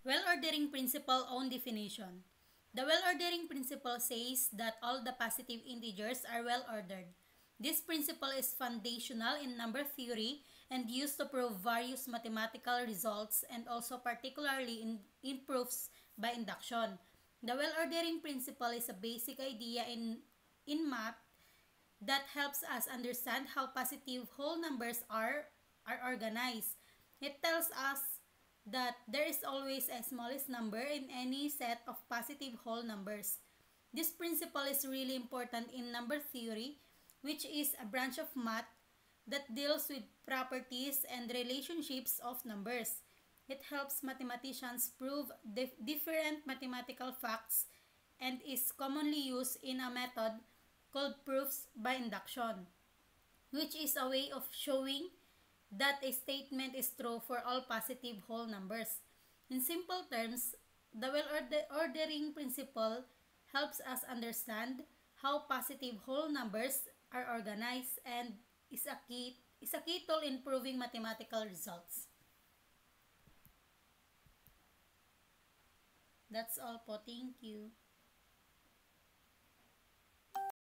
Well-ordering principle own definition. The well-ordering principle says that all the positive integers are well-ordered. This principle is foundational in number theory and used to prove various mathematical results and also particularly in proofs by induction. The well-ordering principle is a basic idea in math that helps us understand how positive whole numbers are organized. It tells us that there is always a smallest number in any set of positive whole numbers. This principle is really important in number theory, which is a branch of math that deals with properties and relationships of numbers. It helps mathematicians prove different mathematical facts and is commonly used in a method called proofs by induction, which is a way of showing that a statement is true for all positive whole numbers. In simple terms, the well-ordering principle helps us understand how positive whole numbers are organized and is a key tool in proving mathematical results. That's all po. Thank you.